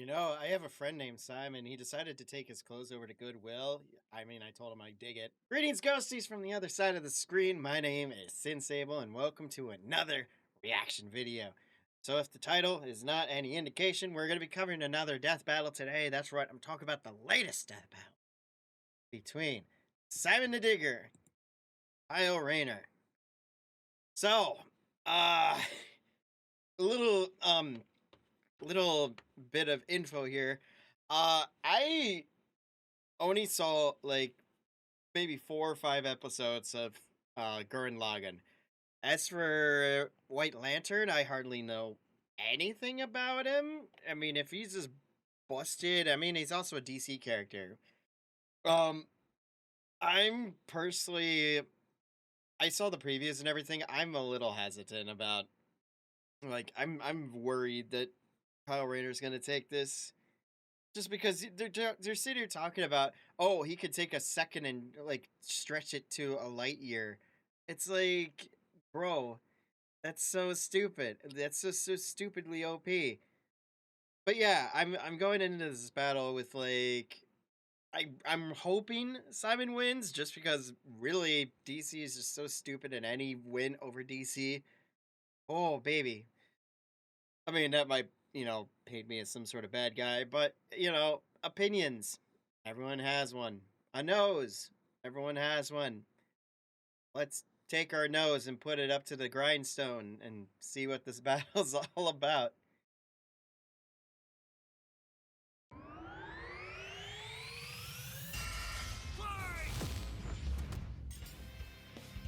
You know, I have a friend named Simon. He decided to take his clothes over to Goodwill. I mean, I told him I dig it. Greetings, ghosties from the other side of the screen. My name is Sinsable, and welcome to another reaction video. So, if the title is not any indication, we're going to be covering another death battle today. That's right, I'm talking about the latest death battle between Simon the Digger, Rayner. So, uh, a little bit of info here. I only saw like maybe 4 or 5 episodes of Gurren Lagann. As for White Lantern, I hardly know anything about him. I mean, if he's just busted, I mean, he's also a DC character. Um, I'm personally, I saw the previews and everything. I'm a little hesitant about, like, I'm worried that Kyle Rayner's gonna take this. Just because they're sitting here talking about, oh, he could take a second and like stretch it to a light year. It's like, bro, that's so stupid. That's so stupidly OP. But yeah, I'm going into this battle with like I'm hoping Simon wins just because really DC is just so stupid and any win over DC. Oh baby. I mean, that might, paint me as some sort of bad guy, but, opinions. Everyone has one. A nose. Everyone has one. Let's take our nose and put it up to the grindstone and see what this battle's all about.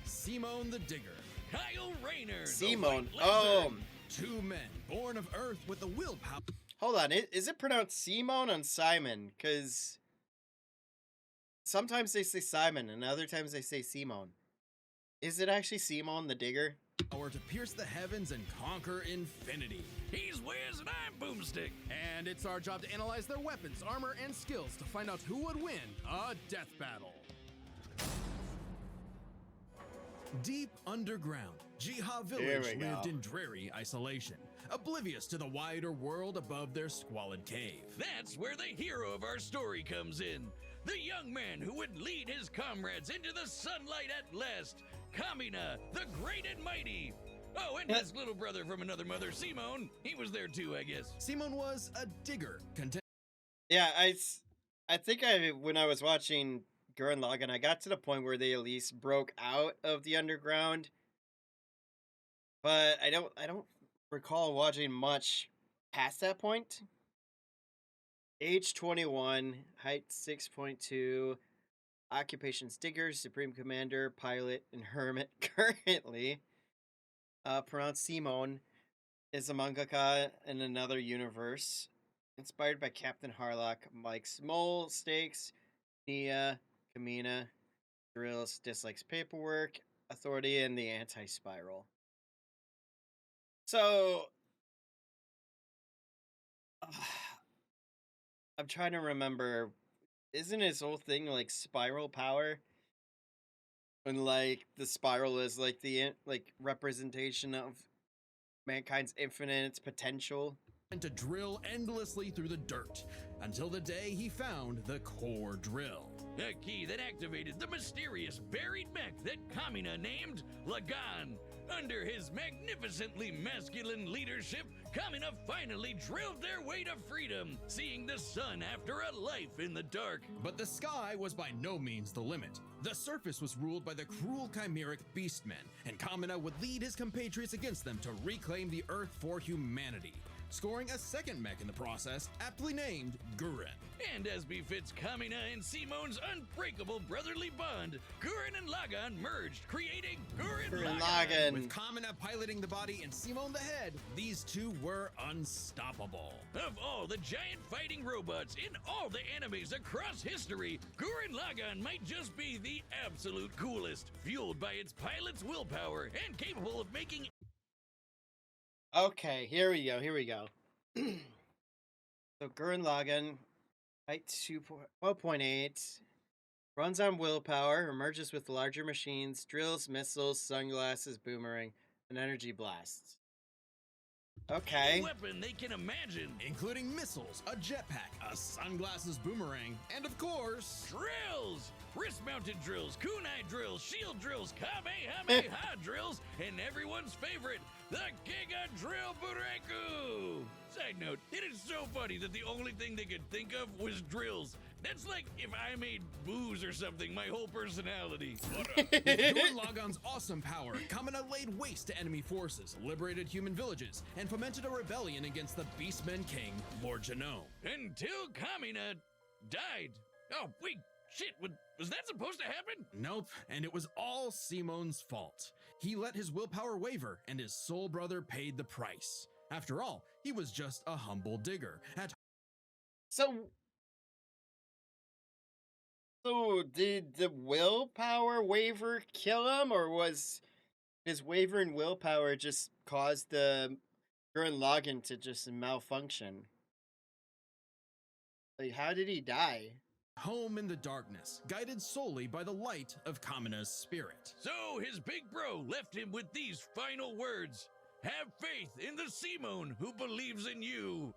Simone the Digger, Kyle Rayner, Simone. the White Lantern. two men born of Earth with the willpower. Hold on. Is it pronounced Simone and Simon? Because sometimes they say Simon and other times they say Simone. Is it actually Simone the Digger? Power to pierce the heavens and conquer infinity. He's Wiz and I'm Boomstick. And it's our job to analyze their weapons, armor, and skills to find out who would win a death battle. Deep underground, Jiha Village lived in dreary isolation, oblivious to the wider world above their squalid cave. That's where the hero of our story comes in. The young man who would lead his comrades into the sunlight at last. Kamina, the great and mighty. Oh, and his little brother from another mother, Simone. He was there too, I guess. Simone was a digger. Yeah, I think when I was watching Gurren Lagann, I got to the point where they at least broke out of the underground. But I don't recall watching much past that point. Age 21, height 6.2, occupations digger, supreme commander, pilot, and hermit currently. Pronounced Simone is a mangaka in another universe. Inspired by Captain Harlock, Mike Smole, Stakes, Nia, Kamina, Drills, dislikes paperwork, authority, and the anti-spiral. So, I'm trying to remember, isn't his whole thing like spiral power? And like the spiral is like the representation of mankind's infinite potential. And to drill endlessly through the dirt until the day he found the core drill. A key that activated the mysterious buried mech that Kamina named Lagann. Under his magnificently masculine leadership, Kamina finally drilled their way to freedom, seeing the sun after a life in the dark. But the sky was by no means the limit. The surface was ruled by the cruel chimeric beastmen, and Kamina would lead his compatriots against them to reclaim the Earth for humanity, scoring a second mech in the process, aptly named Gurren. And as befits Kamina and Simone's unbreakable brotherly bond, Gurren and Lagann merged, creating Gurren Lagann. With Kamina piloting the body and Simone the head, these two were unstoppable. Of all the giant fighting robots in all the animes across history, Gurren Lagann might just be the absolute coolest, fueled by its pilot's willpower and capable of making... Okay, here we go. So Gurren Lagann, height 12.8, runs on willpower, emerges with larger machines, drills, missiles, sunglasses, boomerang, and energy blasts. Okay. weapon they can imagine. including missiles, a jetpack, a sunglasses boomerang, and of course, Drills! Wrist-mounted drills, kunai drills, shield drills, kamehameha drills, and everyone's favorite, the Giga Drill Bureku! Side note, it is so funny that the only thing they could think of was drills. That's like if I made booze or something, my whole personality. with Gurren Lagann's awesome power, Kamina laid waste to enemy forces, liberated human villages, and fomented a rebellion against the Beastmen King, Lord Genome. Until Kamina died. Oh, wait, shit, was that supposed to happen? Nope, and it was all Simon's fault. He let his willpower waver, and his soul brother paid the price. After all, he was just a humble digger. So did the willpower waiver kill him, or was his waver and willpower just caused the Gurren Lagann to just malfunction? Like, how did he die? Home in the darkness, guided solely by the light of Kamina's spirit. So his big bro left him with these final words. Have faith in the Simone who believes in you.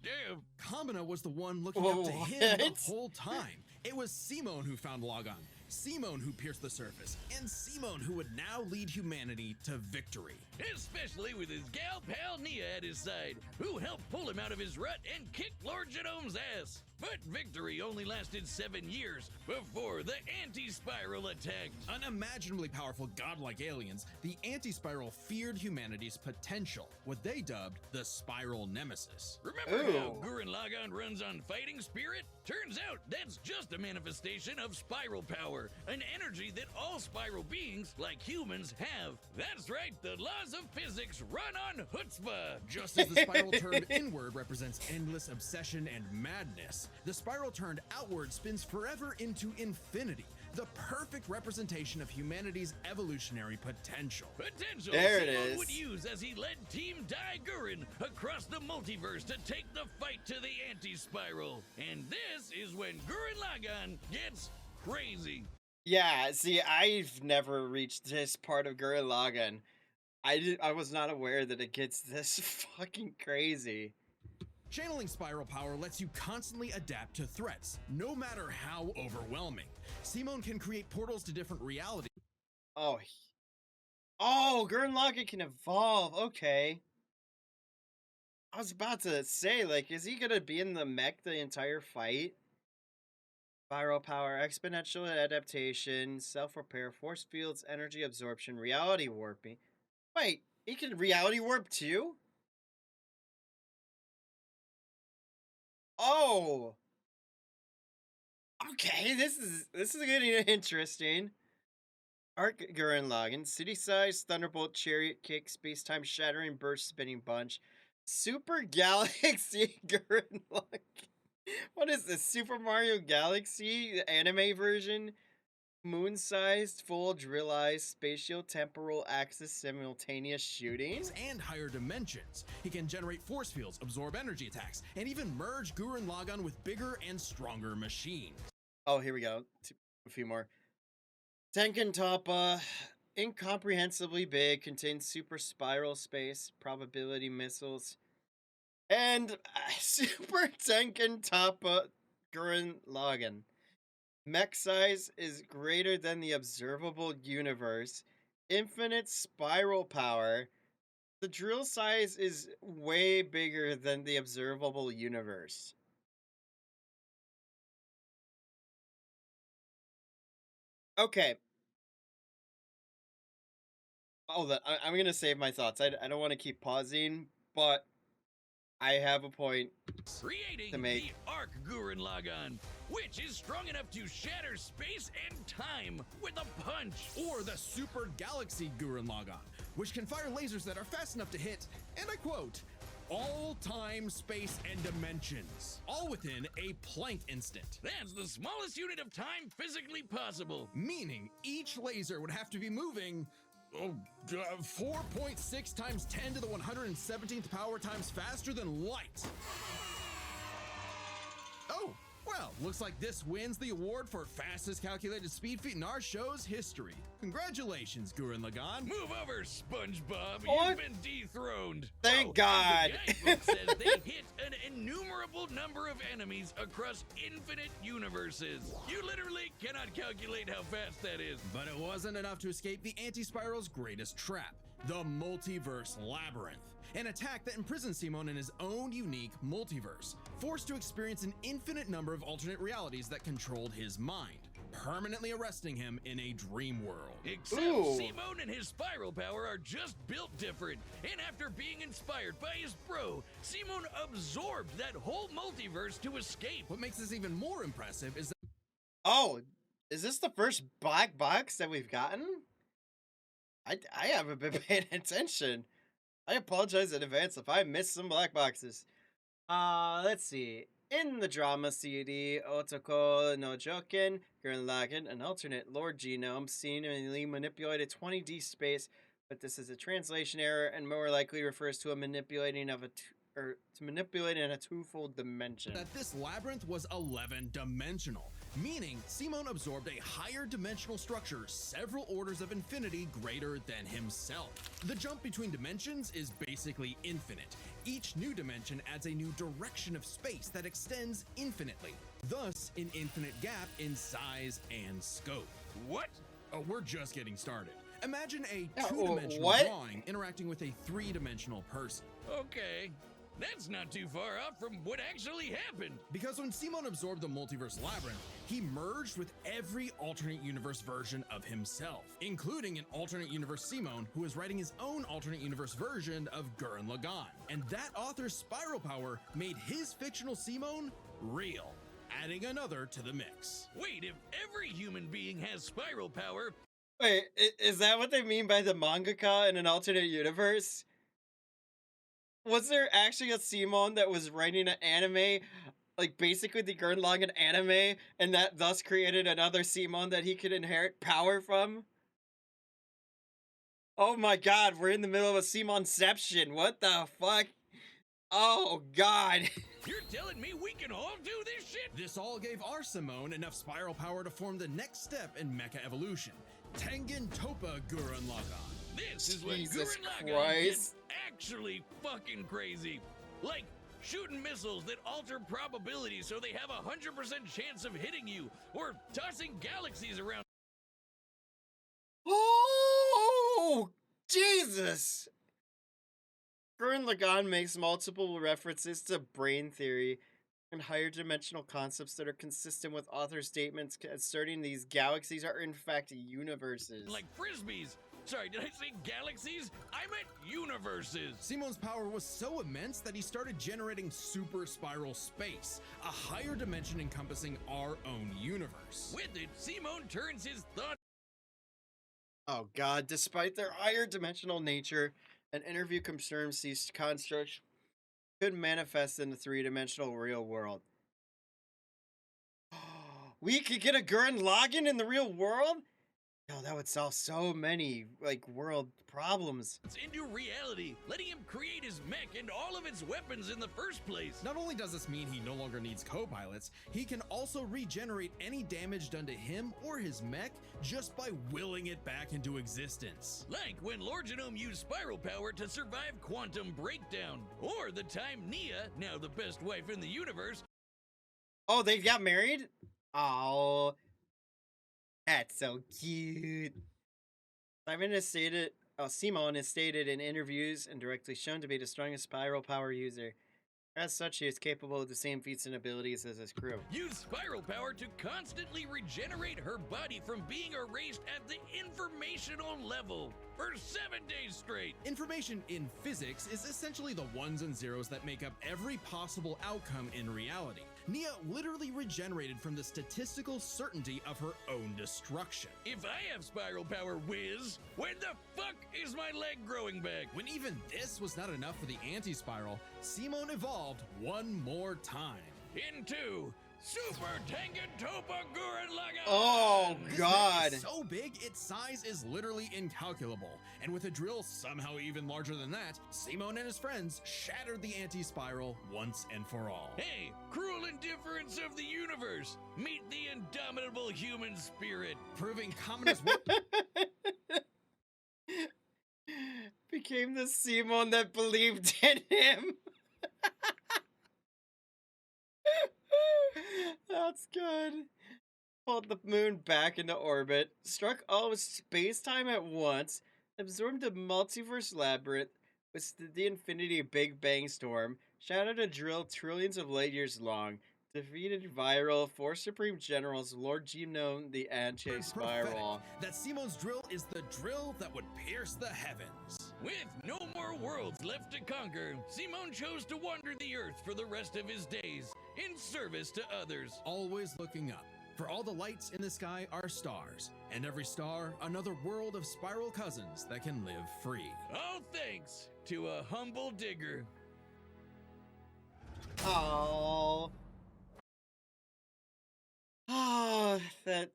Damn. Kamina was the one looking up to him the What? whole time. It was Simone who found Lagann, Simone who pierced the surface, and Simone who would now lead humanity to victory. Especially with his gal pal Nia at his side, who helped pull him out of his rut and kick Lord Genome's ass. But victory only lasted 7 years before the anti-spiral attacked. Unimaginably powerful godlike aliens, the anti-spiral feared humanity's potential, what they dubbed the Spiral Nemesis. Remember how Ooh. Gurren Lagann runs on fighting spirit? Turns out that's just a manifestation of spiral power, an energy that all spiral beings, like humans, have. That's right, the laws of physics run on chutzpah. Just as the spiral turned inward represents endless obsession and madness, the spiral turned outward spins forever into infinity, the perfect representation of humanity's evolutionary potential. Potential There it Simon is. would use as he led Team Dai Gurren across the multiverse to take the fight to the anti-spiral. And this is when Gurren Lagann gets crazy. Yeah, see, I've never reached this part of Gurren Lagann. I was not aware that it gets this fucking crazy. Channeling spiral power lets you constantly adapt to threats, no matter how overwhelming. Simone can create portals to different realities. Oh, oh, Gurren Lagann can evolve. Okay. I was about to say, like, is he gonna be in the mech the entire fight? Viral power, exponential adaptation, self-repair, force fields, energy absorption, reality warping. Wait, he can reality warp too? Oh, okay. This is getting interesting. Arc Gurren Lagann, city size, thunderbolt, chariot kick, space time shattering, burst spinning bunch, Super Galaxy Gurren Lagann. What is this? Super Mario Galaxy the anime version? Moon sized, full drill eyes, spatial temporal axis simultaneous shooting. And higher dimensions. He can generate force fields, absorb energy attacks, and even merge Gurren Lagann with bigger and stronger machines. Oh, here we go. A few more. Tenkan Toppa, incomprehensibly big, contains super spiral space, probability missiles, and Super Tenkan Toppa Gurren Lagann. Mech size is greater than the observable universe. Infinite spiral power. The drill size is way bigger than the observable universe. Okay. Hold on. I'm gonna save my thoughts. I don't want to keep pausing, but I have a point. Creating To make. the Arc Gurren Lagann, which is strong enough to shatter space and time with a punch. Or the Super Galaxy Gurren Lagann, which can fire lasers that are fast enough to hit, and I quote, all time, space, and dimensions, all within a Planck instant. That's the smallest unit of time physically possible. Meaning each laser would have to be moving 4.6 times 10 to the 117th power times faster than light. Oh, Well, looks like this wins the award for fastest calculated speed feat in our show's history. Congratulations, Gurren Lagann. Move over, SpongeBob. What? You've been dethroned. Thank God. The guidebook says they hit an innumerable number of enemies across infinite universes. You literally cannot calculate how fast that is. But it wasn't enough to escape the Anti-Spiral's greatest trap, the Multiverse Labyrinth. An attack that imprisons Simon in his own unique multiverse, forced to experience an infinite number of alternate realities that controlled his mind, permanently arresting him in a dream world. Except Ooh. Simon and his spiral power are just built different. And after being inspired by his bro, Simon absorbed that whole multiverse to escape. What makes this even more impressive is that Oh, is this the first black box that we've gotten? I haven't been paying attention. I apologize in advance if I missed some black boxes. Let's see. In the drama CD, Otoko no Joken, Gurren Lagann, an alternate Lord Genome, seemingly manipulated 20D space, but this is a translation error and more likely refers to a manipulating of manipulating a twofold dimension. this labyrinth was 11-dimensional, meaning Simon absorbed a higher dimensional structure several orders of infinity greater than himself. The jump between dimensions is basically infinite. Each new dimension adds a new direction of space that extends infinitely, thus an infinite gap in size and scope. What? Oh, we're just getting started. Imagine a Yeah, two-dimensional what? drawing interacting with a three-dimensional person. Okay. That's not too far off from what actually happened. Because when Simon absorbed the multiverse labyrinth, he merged with every alternate universe version of himself, including an alternate universe Simon who is writing his own alternate universe version of Gurren Lagann. And that author's spiral power made his fictional Simon real, adding another to the mix. Wait, if every human being has spiral power, Wait, is that what they mean by the mangaka in an alternate universe? Was there actually a Simon that was writing an anime, like basically the Gurren Lagann anime, and that thus created another Simon that he could inherit power from? Oh my god, we're in the middle of a Simonception. What the fuck? Oh god. you're telling me we can all do this shit? This all gave our Simone enough spiral power to form the next step in mecha evolution, Tengen Toppa Gurren Lagann. This is when Jesus Gurren Lagann Christ. gets actually fucking crazy. Like shooting missiles that alter probability so they have a 100% chance of hitting you, or tossing galaxies around. Oh, Jesus! Gurren Lagann makes multiple references to brain theory and higher dimensional concepts that are consistent with author statements asserting these galaxies are in fact universes. Like frisbees. Sorry, did I say galaxies? I meant universes. Simon's power was so immense that he started generating super spiral space, a higher dimension encompassing our own universe. With it, Simon turns his thought. Oh god, despite their higher dimensional nature, an interview confirms these constructs could manifest in the three-dimensional real world. We could get a Gurren Lagann in the real world? Yo, that would solve so many, like, world problems. into reality, letting him create his mech and all of its weapons in the first place. Not only does this mean he no longer needs co-pilots, he can also regenerate any damage done to him or his mech just by willing it back into existence. Like when Lord Genome used spiral power to survive quantum breakdown, or the time Nia, now the best wife in the universe, Oh, they got married? Oh, that's so cute. Simon is stated in interviews and directly shown to be the strongest spiral power user. As such, he is capable of the same feats and abilities as his crew. used spiral power to constantly regenerate her body from being erased at the informational level for 7 days straight. Information in physics is essentially the ones and zeros that make up every possible outcome in reality. Nia literally regenerated from the statistical certainty of her own destruction. If I have spiral power, Wiz, when the fuck is my leg growing back? When even this was not enough for the anti-spiral, Simon evolved one more time. Into Super Tengen Toppa Gurren Lagann! Oh, This God. mech is so big, its size is literally incalculable. And with a drill somehow even larger than that, Simon and his friends shattered the anti-spiral once and for all. Hey, cruel and difference of the universe. Meet the indomitable human spirit. Proving Kamina's will. Became the Simon that believed in him. That's good. Pulled the moon back into orbit, struck all of space-time at once, absorbed the multiverse labyrinth, withstood the infinity Big Bang storm, shattered a drill trillions of light years long, defeated viral four supreme generals, Lord Genome, the Anti-Spiral. That Simon's drill is the drill that would pierce the heavens. With no more worlds left to conquer, Simon chose to wander the earth for the rest of his days, in service to others. Always looking up. For all the lights in the sky are stars, and every star another world of spiral cousins that can live free. All thanks to a humble digger. Oh. Ah, that.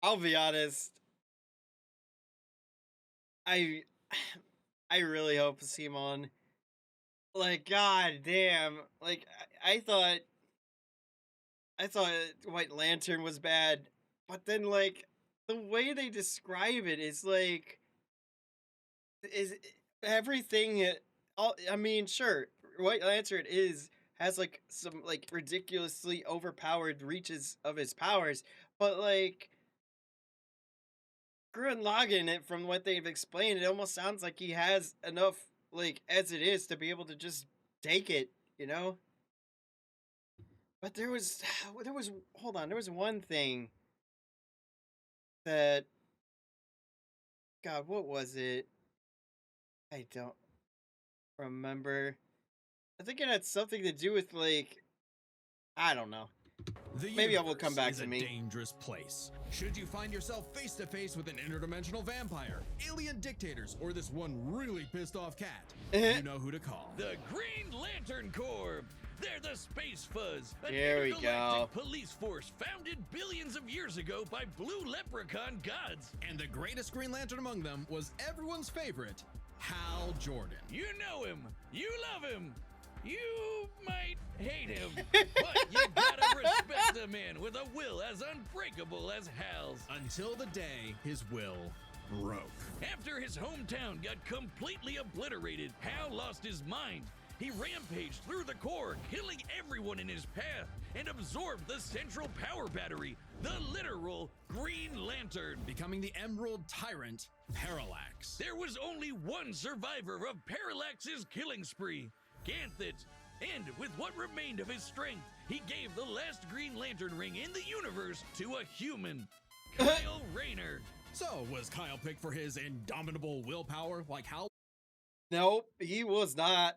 I'll be honest. I really hope Simon. Like, god damn. Like, I thought White Lantern was bad, but then like the way they describe it is like is everything. I mean, sure, White Lantern has like some like ridiculously overpowered reaches of his powers, but like Gurren Lagann, it from what they've explained, it almost sounds like he has enough like as it is to be able to just take it, you know. But there was hold on, there was one thing that God, what was it? I don't remember. I think it had something to do with like I don't know. Maybe it will come back is to a me. Dangerous place. Should you find yourself face to face with an interdimensional vampire, alien dictators, or this one really pissed off cat, you know who to call. The Green Lantern Corps. They're the Space Fuzz, an There we go. intergalactic police force founded billions of years ago by blue leprechaun gods. And the greatest Green Lantern among them was everyone's favorite, Hal Jordan. You know him. You love him. You might hate him. But you gotta respect a man with a will as unbreakable as Hal's. Until the day his will broke. After his hometown got completely obliterated, Hal lost his mind. He rampaged through the core, killing everyone in his path, and absorbed the central power battery, the literal Green Lantern. Becoming the Emerald Tyrant, Parallax. There was only one survivor of Parallax's killing spree, Ganthet. And with what remained of his strength, he gave the last Green Lantern ring in the universe to a human, Kyle Rayner. So, was Kyle picked for his indomitable willpower like Hal? Nope, he was not.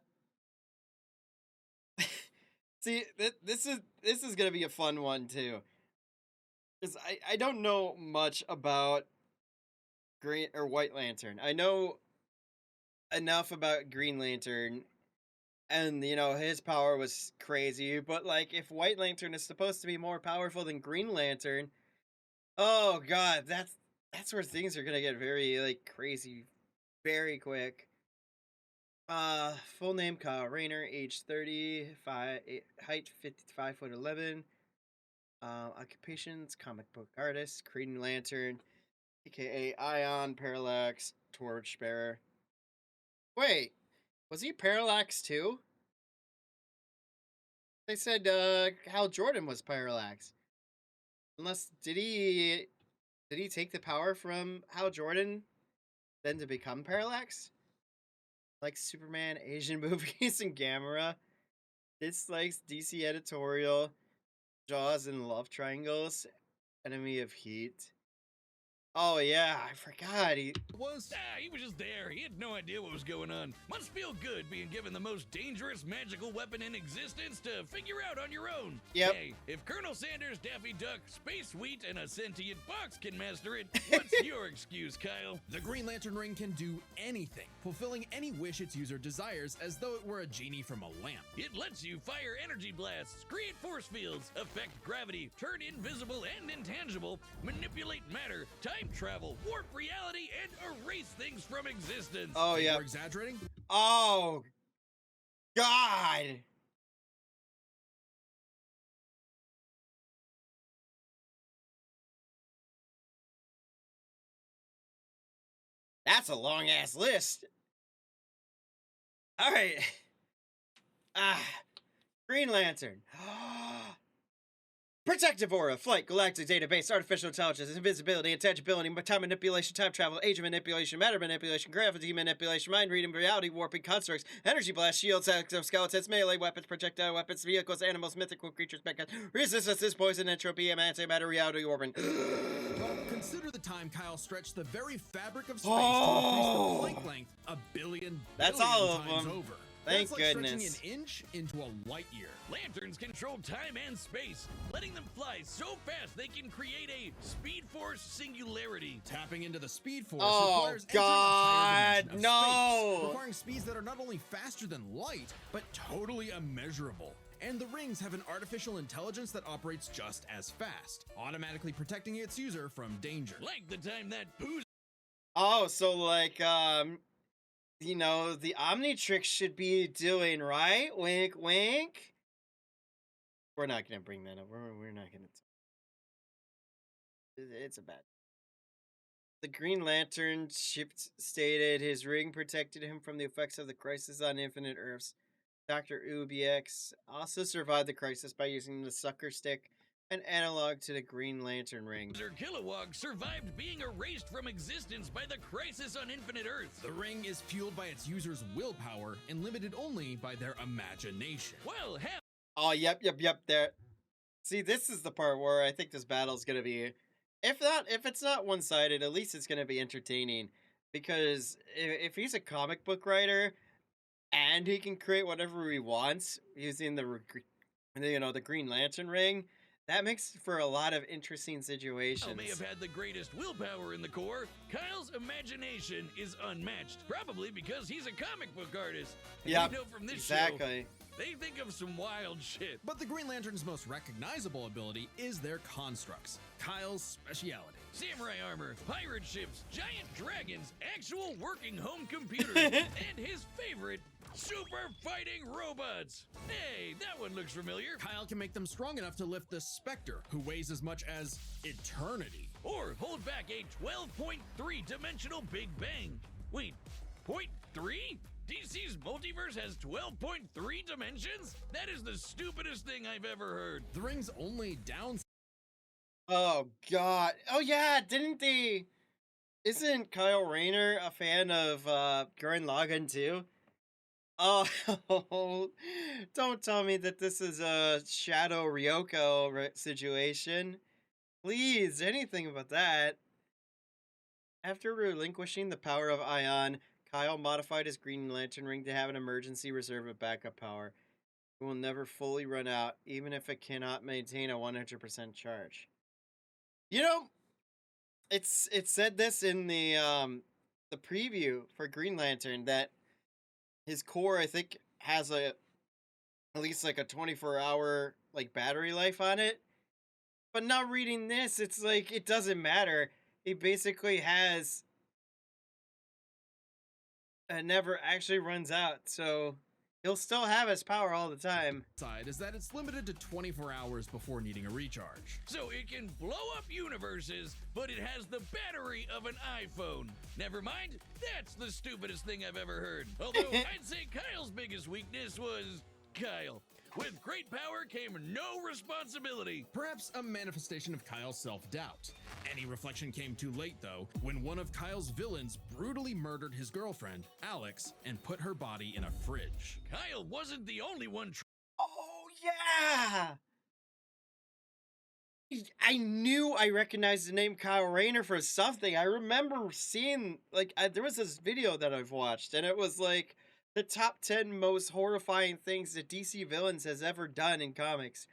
See, this is gonna be a fun one too, because I don't know much about Green or White Lantern. I know enough about Green Lantern, and you know his power was crazy. But like, if White Lantern is supposed to be more powerful than Green Lantern, oh god, that's where things are gonna get very like crazy, very quick. Full name Kyle Rayner, age 35, height 55'11". Occupations comic book artist, Green Lantern, aka Ion, Parallax, Torchbearer. Wait, was he Parallax too? They said Hal Jordan was Parallax. Unless did he take the power from Hal Jordan then to become Parallax? Like Superman, Asian movies, and Gamera. Dislikes DC editorial. Jaws and love triangles. Enemy of Heat. Oh yeah, I forgot. He was just there. He had no idea what was going on. Must feel good being given the most dangerous magical weapon in existence to figure out on your own. Yep. Hey, if Colonel Sanders, Daffy Duck, Space Wheat, and a sentient box can master it, what's your excuse, Kyle? The Green Lantern ring can do anything, fulfilling any wish its user desires as though it were a genie from a lamp. It lets you fire energy blasts, create force fields, affect gravity, turn invisible and intangible, manipulate matter, time travel, warp reality, and erase things from existence. Oh yeah. We're exaggerating? Oh God. That's a long ass list. All right. Ah, Green Lantern. Protective aura, flight, galactic database, artificial intelligence, invisibility, intangibility, time manipulation, time travel, age manipulation, matter manipulation, gravity manipulation, mind reading, reality warping, constructs, energy blast, shields, exoskeletons, melee weapons, projectile weapons, vehicles, animals, mythical creatures, mecha, resistance, poison, entropy, antimatter, reality warping. Well, consider the time Kyle stretched the very fabric of space to increase the Planck length a billion That's billion all of times them. over. Thank That's like goodness. stretching an inch into a light year. Lanterns control time and space, letting them fly so fast they can create a Speed Force singularity. Tapping into the Speed Force Oh, requires entering a God, higher dimension of no. space, requiring speeds that are not only faster than light, but totally immeasurable. And the rings have an artificial intelligence that operates just as fast, automatically protecting its user from danger. Like the time that Pooh's Oh, so like, you know, the Omnitrix should be doing, right? Wink, wink. We're not gonna bring that up. We're not gonna. It's a bad. The Green Lantern stated his ring protected him from the effects of the crisis on Infinite Earths. Dr. UBX also survived the crisis by using the sucker stick, an analog to the Green Lantern ring. Kilowog survived being erased from existence by the crisis on Infinite Earths. The ring is fueled by its user's willpower and limited only by their imagination. Well, hell, Oh, yep. There. See, this is the part where I think this battle's gonna be, if it's not one-sided, at least it's gonna be entertaining. Because if he's a comic book writer and he can create whatever he wants using the Green Lantern ring, that makes for a lot of interesting situations. Kyle may have had the greatest willpower in the Corps. Kyle's imagination is unmatched, probably because he's a comic book artist. And Yep, we know from this show, exactly. they think of some wild shit. But the Green Lantern's most recognizable ability is their constructs, Kyle's speciality. Samurai armor, pirate ships, giant dragons, actual working home computers, and his favorite, super fighting robots. Hey, that one looks familiar. Kyle can make them strong enough to lift the Spectre, who weighs as much as eternity. Or hold back a 12.3 dimensional Big Bang. Wait, 0.3? DC's multiverse has 12.3 dimensions? That is the stupidest thing I've ever heard. The ring's only downside. Oh God! Oh yeah! Didn't they? Isn't Kyle Rayner a fan of Gurren Lagann too? Oh, don't tell me that this is a Shadow Ryoko situation. Please, anything about that. After relinquishing the power of Ion, Kyle modified his Green Lantern ring to have an emergency reserve of backup power. It will never fully run out, even if it cannot maintain a 100% charge. You know, it said this in the preview for Green Lantern that his core, I think, has at least like a 24-hour like battery life on it. But now reading this, it's like it doesn't matter. He basically has never actually runs out, so he'll still have his power all the time. Side is that it's limited to 24 hours before needing a recharge. So it can blow up universes, but it has the battery of an iPhone. Never mind, that's the stupidest thing I've ever heard. Although I'd say Kyle's biggest weakness was Kyle. With great power came no responsibility. Perhaps a manifestation of Kyle's self-doubt. Any reflection came too late, though, when one of Kyle's villains brutally murdered his girlfriend, Alex, and put her body in a fridge. Kyle wasn't the only one. Oh yeah! I knew I recognized the name Kyle Rayner for something. I remember seeing, like, there was this video that I've watched, and it was like the top 10 most horrifying things that DC villains has ever done in comics.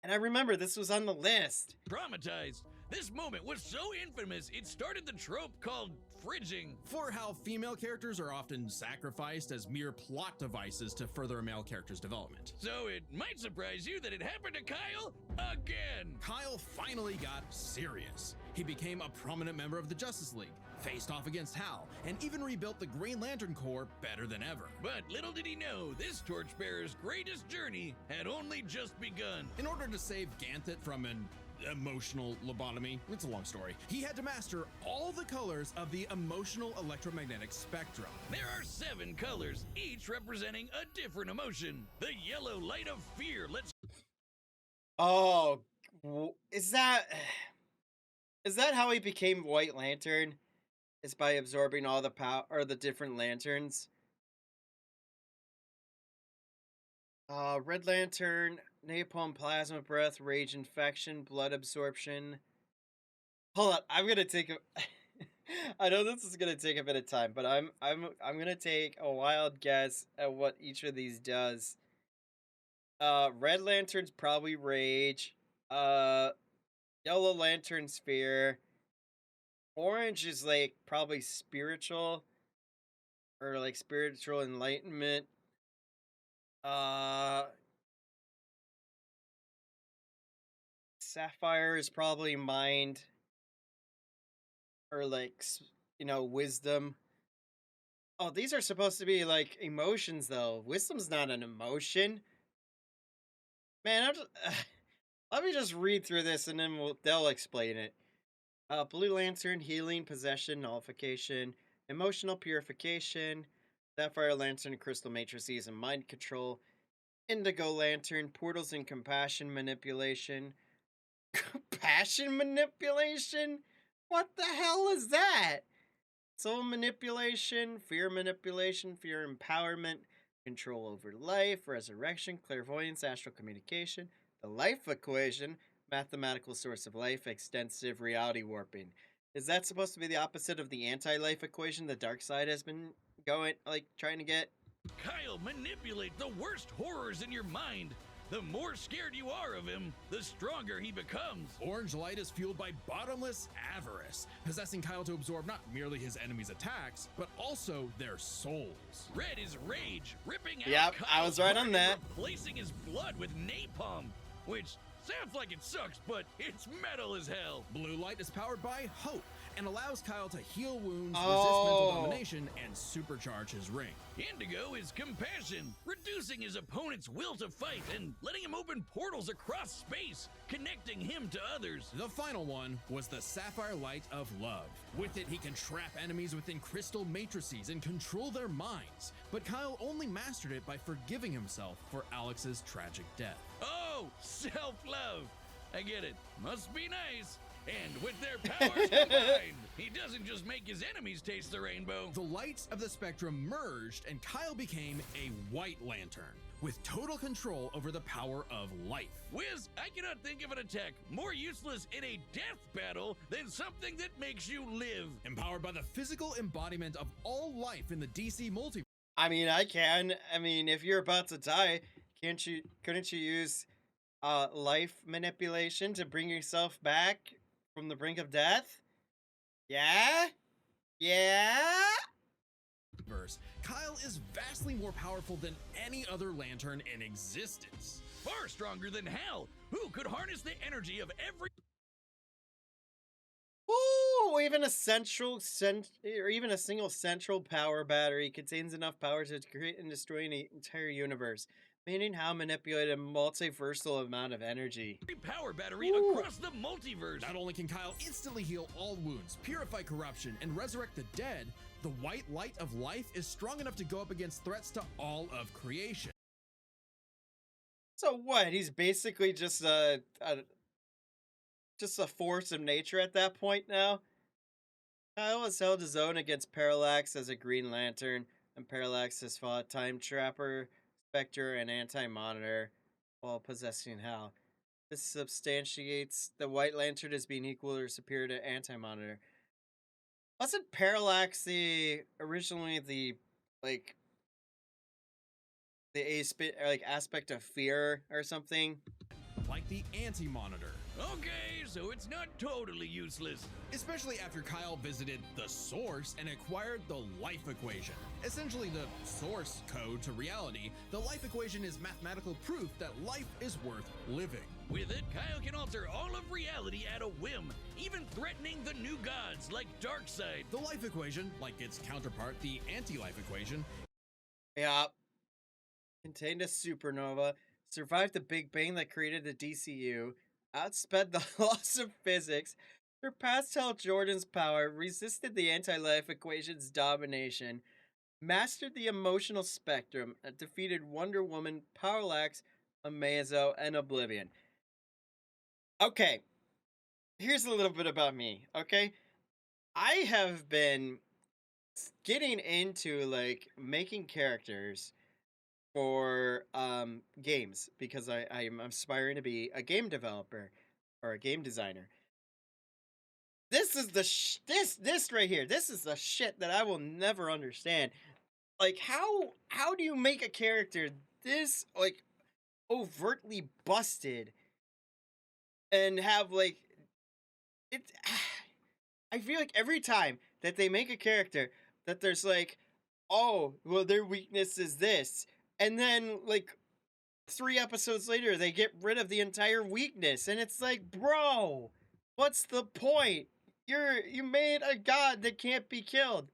And I remember this was on the list. Traumatized. This moment was so infamous, it started the trope called fridging. For how female characters are often sacrificed as mere plot devices to further a male character's development. So it might surprise you that it happened to Kyle again. Kyle finally got serious. He became a prominent member of the Justice League, faced off against Hal, and even rebuilt the Green Lantern Corps better than ever. But little did he know, this torchbearer's greatest journey had only just begun. In order to save Ganthet from an emotional lobotomy, it's a long story, he had to master all the colors of the emotional electromagnetic spectrum. There are 7 colors, each representing a different emotion. The yellow light of fear lets Oh, is that how he became White Lantern? Is by absorbing all the power or the different lanterns? Red Lantern, napalm, plasma breath, rage infection, blood absorption. Hold on, I'm gonna take a. I know this is gonna take a bit of time, but I'm gonna take a wild guess at what each of these does. Red Lantern's probably rage. Uh, Yellow Lantern's fear. Orange is like probably spiritual or like spiritual enlightenment. Uh, Sapphire is probably mind or like wisdom. Oh, these are supposed to be like emotions though. Wisdom's not an emotion. Man, let me just read through this and then they'll explain it. Blue Lantern, healing, possession, nullification, emotional purification. Sapphire Lantern, crystal matrices and mind control. Indigo Lantern, portals and compassion manipulation. Compassion manipulation? What the hell is that? Soul manipulation, fear empowerment, control over life, resurrection, clairvoyance, astral communication, the life equation, mathematical source of life, extensive reality warping. Is that supposed to be the opposite of the anti-life equation the dark side has been trying to get? Kyle manipulate the worst horrors in your mind. The more scared you are of him, the stronger he becomes. Orange light is fueled by bottomless avarice, possessing Kyle to absorb not merely his enemies' attacks, but also their souls. Red is rage, ripping out Yep, I Kyle's was right heart on and that. replacing his blood with napalm, which sounds like it sucks, but it's metal as hell. Blue light is powered by hope and allows Kyle to heal wounds, resist mental domination, and supercharge his ring. Indigo is compassion, reducing his opponent's will to fight and letting him open portals across space, connecting him to others. The final one was the Sapphire Light of Love. With it, he can trap enemies within crystal matrices and control their minds. But Kyle only mastered it by forgiving himself for Alex's tragic death. Oh, self-love. I get it. Must be nice. And with their powers combined, he doesn't just make his enemies taste the rainbow. The lights of the spectrum merged, and Kyle became a White Lantern, with total control over the power of life. Wiz, I cannot think of an attack more useless in a death battle than something that makes you live. Empowered by the physical embodiment of all life in the DC multiverse. I mean, I can. I mean, if you're about to die, couldn't you use life manipulation to bring yourself back from the brink of death? Yeah? Kyle is vastly more powerful than any other lantern in existence. Far stronger than Hal, who could harness the energy of every... Ooh, even a single central power battery contains enough power to create and destroy an entire universe, meaning how manipulate a multiversal amount of energy. power battery across the multiverse. Not only can Kyle instantly heal all wounds, purify corruption, and resurrect the dead, the white light of life is strong enough to go up against threats to all of creation. So what? He's basically just a force of nature at that point now. Kyle has held his own against Parallax as a Green Lantern, and Parallax has fought Time Trapper, Spectre, and Anti-Monitor while possessing Hal. This substantiates the White Lantern as being equal or superior to Anti-Monitor. Wasn't Parallax originally the aspect of fear or something? like the Anti-Monitor. Okay, so it's not totally useless. Especially after Kyle visited the source and acquired the life equation. Essentially the source code to reality, the life equation is mathematical proof that life is worth living. With it, Kyle can alter all of reality at a whim, even threatening the new gods like Darkseid. The life equation, like its counterpart, the anti-life equation, Yeah. Contained a supernova, survived the Big Bang that created the DCU, outsped the laws of physics, surpassed Hal Jordan's power, resisted the anti-life equation's domination, mastered the emotional spectrum, and defeated Wonder Woman, Parallax, Amazo, and Oblivion. Okay, here's a little bit about me, okay? I have been getting into like making characters for games because I'm aspiring to be a game developer or a game designer. This is the this right here. This is the shit that I will never understand. Like how do you make a character this like overtly busted and have like it I feel like every time that they make a character that there's like, oh, well their weakness is this, and then like 3 episodes later they get rid of the entire weakness, and it's like, bro, what's the point? You made a god that can't be killed.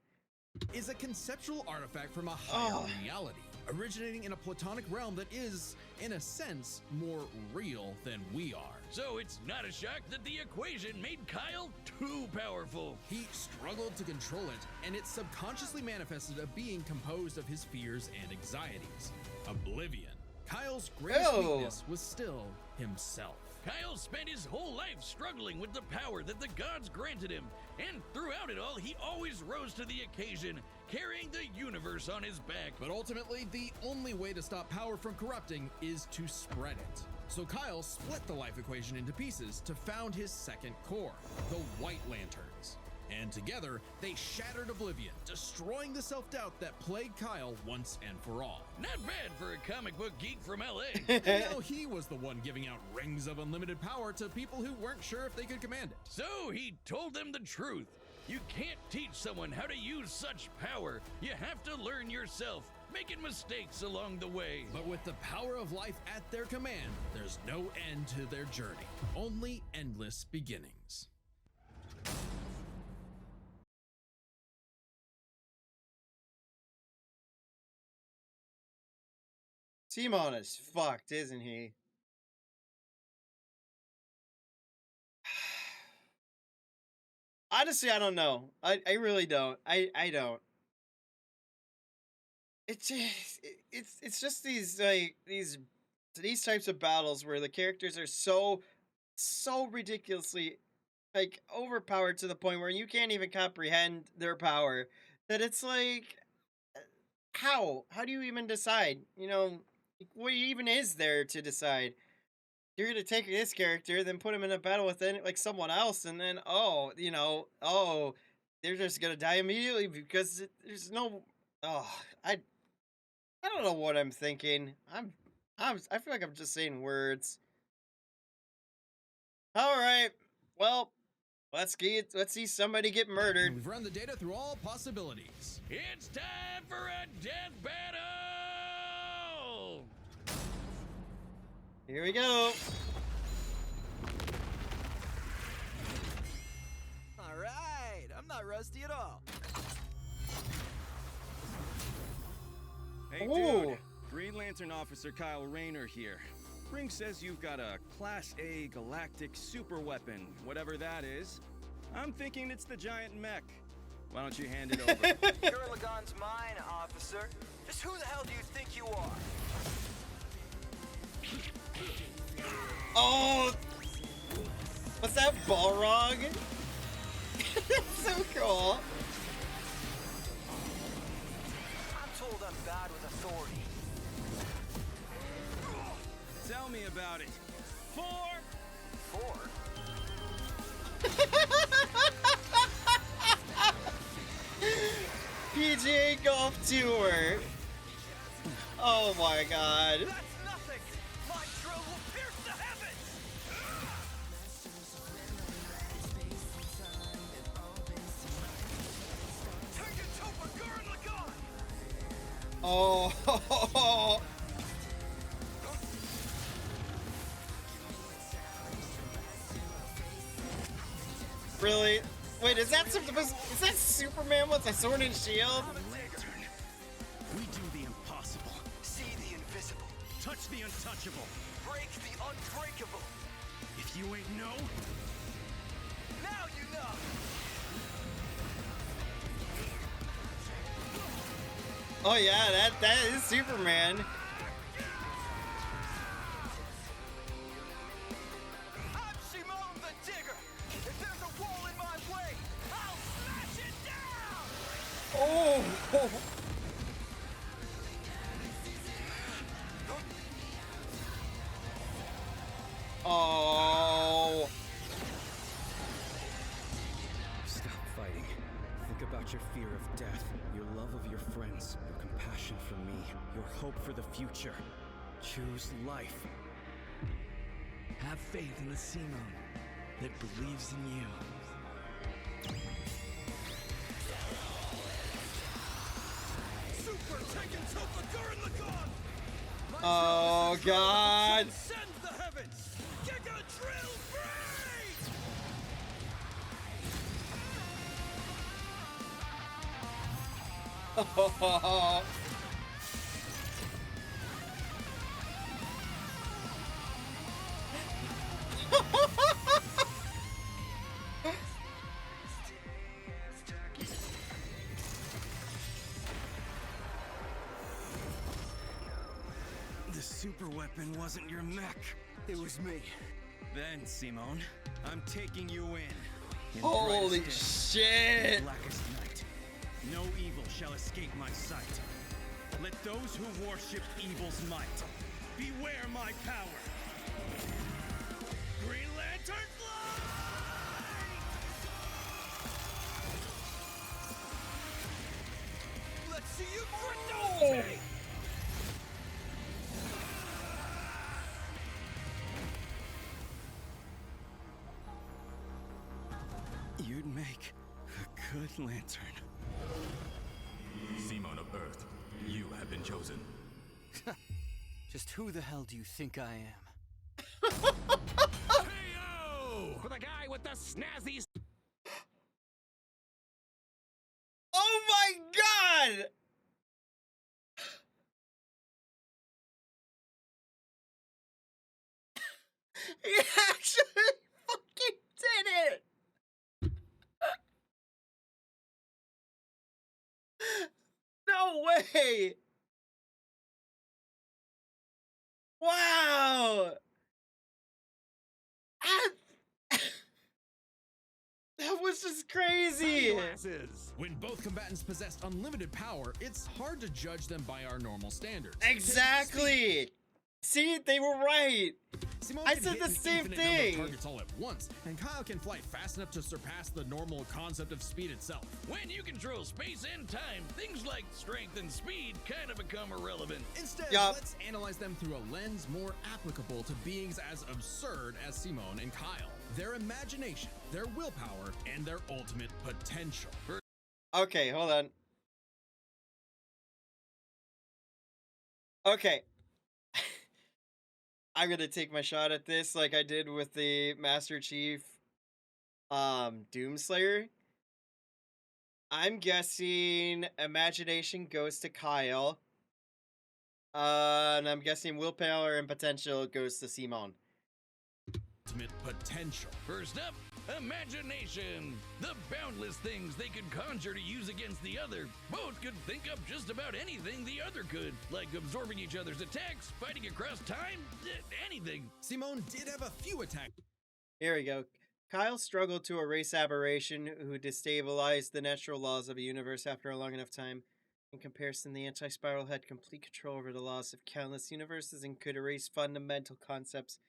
is a conceptual artifact from a higher Oh. reality, originating in a platonic realm that is, in a sense, more real than we are. So it's not a shock that the equation made Kyle too powerful. He struggled to control it, and it subconsciously manifested a being composed of his fears and anxieties. Oblivion. Kyle's greatest Ew. weakness was still himself. Kyle spent his whole life struggling with the power that the gods granted him, and throughout it all, he always rose to the occasion, carrying the universe on his back. But ultimately, the only way to stop power from corrupting is to spread it. So Kyle split the life equation into pieces to found his second core, the White Lanterns. And together, they shattered Oblivion, destroying the self-doubt that plagued Kyle once and for all. Not bad for a comic book geek from LA. And now he was the one giving out rings of unlimited power to people who weren't sure if they could command it. So he told them the truth. You can't teach someone how to use such power. You have to learn yourself, making mistakes along the way. But with the power of life at their command, there's no end to their journey, only endless beginnings. Timon is fucked, isn't he? Honestly, I don't know. I really don't. I don't. It's just, it's just these like these types of battles where the characters are so ridiculously like overpowered to the point where you can't even comprehend their power, that it's like, how do you even decide, like, what even is there to decide? You're gonna take this character, then put him in a battle with like someone else, and then they're just gonna die immediately because there's no. Oh, I don't know what I'm thinking. I feel like I'm just saying words. All right, well, let's see somebody get murdered. We've run the data through all possibilities. It's time for a death battle! Here we go. All right, I'm not rusty at all. Hey Ooh. dude, Green Lantern Officer Kyle Rayner here. Ring says you've got a Class A galactic super weapon, whatever that is. I'm thinking it's the giant mech. Why don't you hand it over? Lagan's mine, officer. Just who the hell do you think you are? Oh, what's that, Balrog? That's so cool. I'm told I'm bad with authority. Tell me about it. 4! 4? PGA Golf Tour. Oh my god. That's nothing! My drill will pierce the heavens! Oh. Really? Wait, is that Superman with a sword and shield? Lantern. We do the impossible. See the invisible. Touch the untouchable. Break the unbreakable. If you ain't know, Now you know. Oh yeah, that is Superman. I'm Simone the Digger. If there's a wall in my way, I'll smash it down. Oh. Oh. stop fighting. Think about your fear of death, your love of your friends, your compassion for me, your hope for the future. Choose life. Have faith in the Simone that believes in you. Super Tekken Topa Gurren Oh God. Send the heavens! Giga Drill Break! The super weapon wasn't your mech. It was me. Then, Simone, I'm taking you in. Holy brightest shit. day, blackest night. No evil shall escape my sight. Let those who worship evil's might beware my power. Green Lantern fly! Let's see you grit. You'd make a good lantern. Simon of Earth, you have been chosen. Just who the hell do you think I am? Hey-o! For the guy with the snazzy... Oh my God. He actually fucking did it. No way. Wow. Ah, that was just crazy. When both combatants possess unlimited power, it's hard to judge them by our normal standards. Exactly. See, they were right. Simone I can said hit the an same infinite number of thing. targets all at once, and Kyle can fly fast enough to surpass the normal concept of speed itself. When you control space and time, things like strength and speed kind of become irrelevant. Instead, Yup. let's analyze them through a lens more applicable to beings as absurd as Simone and Kyle. Their imagination, their willpower, and their ultimate potential. Okay, hold on. Okay. I'm gonna take my shot at this like I did with the Master Chief Doomslayer. I'm guessing imagination goes to Kyle. And I'm guessing willpower and potential goes to Simone. Ultimate potential. First up, imagination. The boundless things they could conjure to use against the other. Both could think up just about anything the other could, like absorbing each other's attacks, fighting across time, anything. Simone did have a few attacks. Here we go. Kyle struggled to erase aberration who destabilized the natural laws of a universe after a long enough time. In comparison, the anti-spiral had complete control over the laws of countless universes and could erase fundamental concepts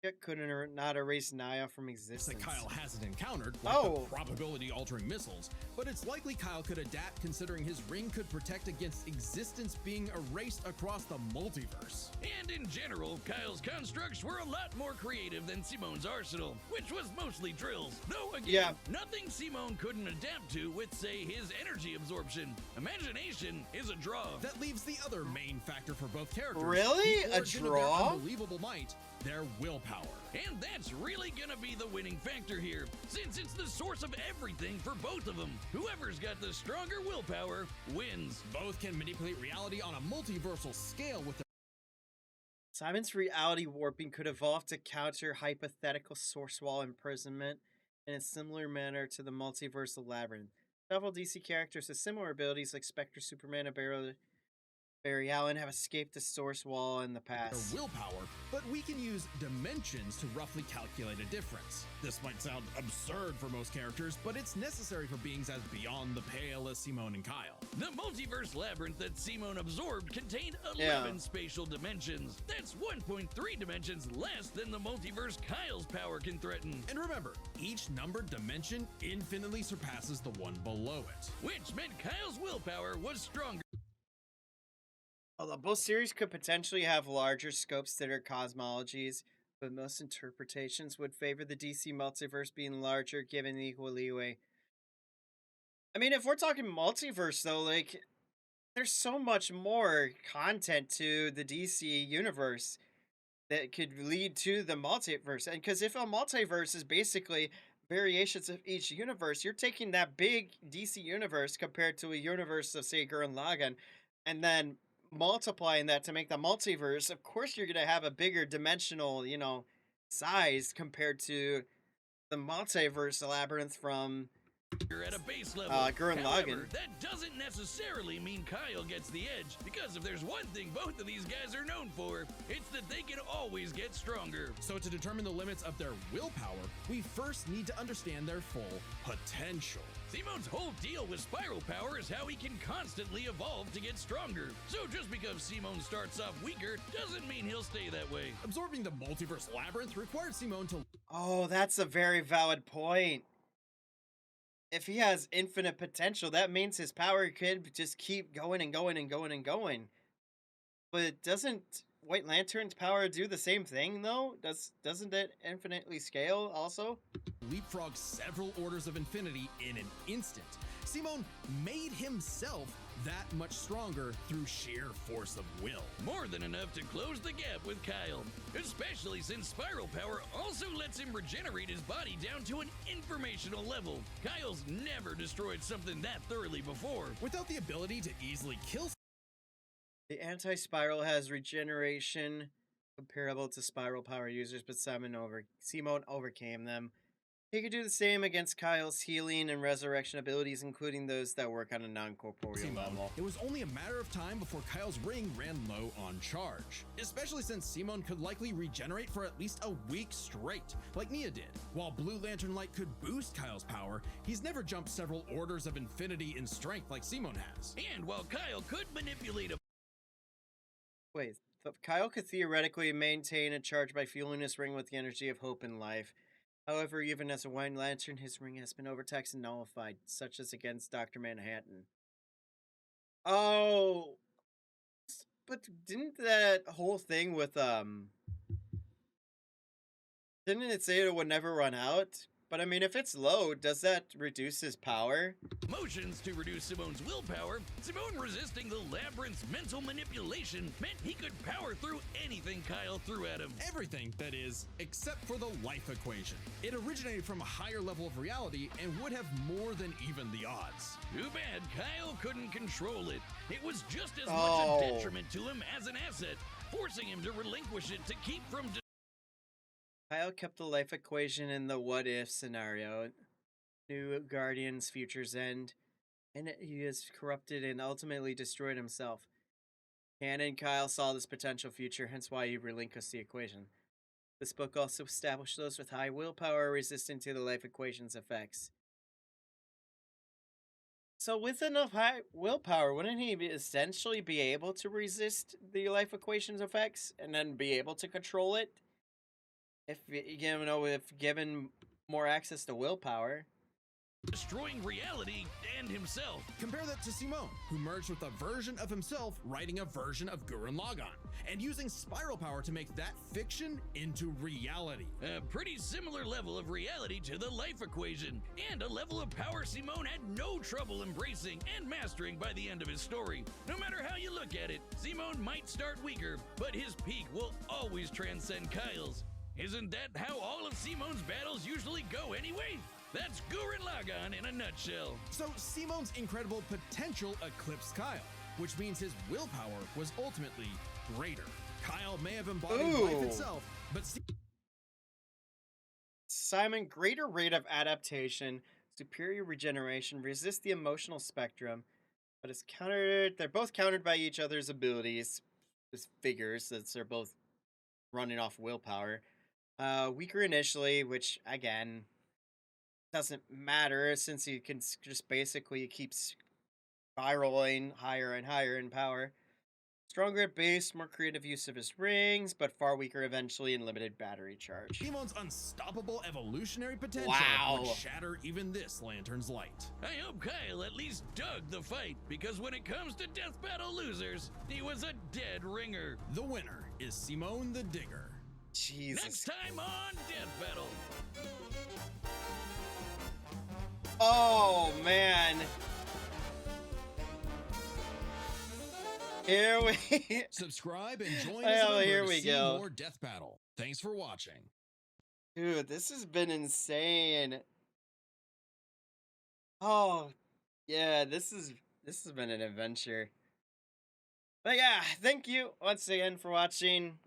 It couldn't not erase Naya from that existence. Kyle hasn't encountered, like Oh. the probability-altering missiles, but it's likely Kyle could adapt considering his ring could protect against existence being erased across the multiverse. And in general, Kyle's constructs were a lot more creative than Simone's arsenal, which was mostly drills. Though again, Yeah. nothing Simone couldn't adapt to with, say, his energy absorption. Imagination is a draw. That leaves the other main factor for both characters. Really? The A origin of their draw? unbelievable might, their willpower. And that's really gonna be the winning factor here, since it's the source of everything for both of them. Whoever's got the stronger willpower wins. Both can manipulate reality on a multiversal scale with their Simon's reality warping could evolve to counter hypothetical source wall imprisonment in a similar manner to the multiversal labyrinth. Several DC characters with similar abilities like Spectre, Superman, and Barry Allen have escaped the source wall in the past. willpower, but we can use dimensions to roughly calculate a difference. This might sound absurd for most characters, but it's necessary for beings as beyond the pale as Simone and Kyle. The multiverse labyrinth that Simone absorbed contained 11 spatial dimensions. That's 1.3 dimensions less than the multiverse Kyle's power can threaten. And remember, each numbered dimension infinitely surpasses the one below it. Which meant Kyle's willpower was stronger. Although both series could potentially have larger scopes to their cosmologies, but most interpretations would favor the DC multiverse being larger given equal leeway. I mean, if we're talking multiverse though, like, there's so much more content to the DC universe that could lead to the multiverse. And because if a multiverse is basically variations of each universe, you're taking that big DC universe compared to a universe of, say, Gurren Lagann, and then multiplying that to make the multiverse. Of course, you're going to have a bigger dimensional, size compared to the multiverse labyrinth from At a base level. Gurren However, Lagann. that doesn't necessarily mean Kyle gets the edge, because if there's one thing both of these guys are known for, it's that they can always get stronger. So to determine the limits of their willpower, we first need to understand their full potential. Simone's whole deal with spiral power is how he can constantly evolve to get stronger. So just because Simone starts off weaker doesn't mean he'll stay that way. Absorbing the multiverse labyrinth required Simone to Oh, that's a very valid point. If he has infinite potential, that means his power could just keep going and going and going and going. But doesn't White Lantern's power do the same thing though? Doesn't it infinitely scale also? leapfrog several orders of infinity in an instant. Simone made himself that much stronger through sheer force of will. More than enough to close the gap with Kyle, especially since spiral power also lets him regenerate his body down to an informational level. Kyle's never destroyed something that thoroughly before. Without the ability to easily kill The anti-spiral has regeneration comparable to spiral power users, but Simone overcame them. He could do the same against Kyle's healing and resurrection abilities, including those that work on a non-corporeal Simone, level. it was only a matter of time before Kyle's ring ran low on charge, especially since Simone could likely regenerate for at least a week straight, like Nia did. While Blue Lantern Light could boost Kyle's power, he's never jumped several orders of infinity in strength like Simone has. And while Kyle could manipulate a Wait, Kyle could theoretically maintain a charge by fueling his ring with the energy of hope and life. However, even as a White Lantern, his ring has been overtaxed and nullified, such as against Dr. Manhattan. Oh, but didn't that whole thing with, didn't it say it would never run out? But I mean, if it's low, does that reduce his power? motions to reduce Simone's willpower, Simone resisting the labyrinth's mental manipulation meant he could power through anything Kyle threw at him. Everything, that is, except for the life equation. It originated from a higher level of reality and would have more than even the odds. Too bad Kyle couldn't control it. It was just as Oh. much a detriment to him as an asset, forcing him to relinquish it to keep from Kyle kept the life equation in the what if scenario. New Guardian's Future's End, and he is corrupted and ultimately destroyed himself. Canon Kyle saw this potential future, hence why he relinquished the equation. This book also established those with high willpower resistant to the life equation's effects. So with enough high willpower, wouldn't he essentially be able to resist the life equation's effects and then be able to control it? if given more access to willpower. destroying reality and himself. Compare that to Simone, who merged with a version of himself writing a version of Gurren Lagann, and using spiral power to make that fiction into reality. A pretty similar level of reality to the life equation, and a level of power Simone had no trouble embracing and mastering by the end of his story. No matter how you look at it, Simone might start weaker, but his peak will always transcend Kyle's. Isn't that how all of Simone's battles usually go anyway? That's Gurren Lagann in a nutshell. So Simone's incredible potential eclipsed Kyle, which means his willpower was ultimately greater. Kyle may have embodied life Ooh. itself, but Simon, greater rate of adaptation, superior regeneration, resist the emotional spectrum, but it's countered. They're both countered by each other's abilities. As figures, since they're both running off willpower. Weaker initially, which again doesn't matter since you can just basically keep spiraling higher and higher in power. Stronger at base, more creative use of his rings, but far weaker eventually and limited battery charge. Simone's unstoppable evolutionary potential Wow. would shatter even this lantern's light. I hope Kyle at least dug the fight, because when it comes to death battle losers, he was a dead ringer. The winner is Simone the Digger. Jesus. Next time on Death Battle. Oh man. Here we Subscribe and join Well, us here to we see go. more Death Battle. Thanks for watching. Dude, this has been insane. Oh, yeah, this has been an adventure. But yeah, thank you once again for watching.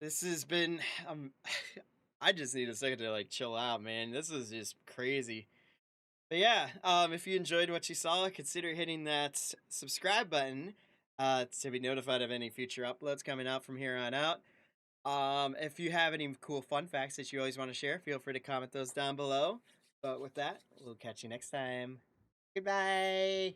This has been I just need a second to like chill out, man. This is just crazy. But yeah, if you enjoyed what you saw, consider hitting that subscribe button to be notified of any future uploads coming out from here on out. If you have any cool fun facts that you always want to share, feel free to comment those down below. But with that, we'll catch you next time. Goodbye.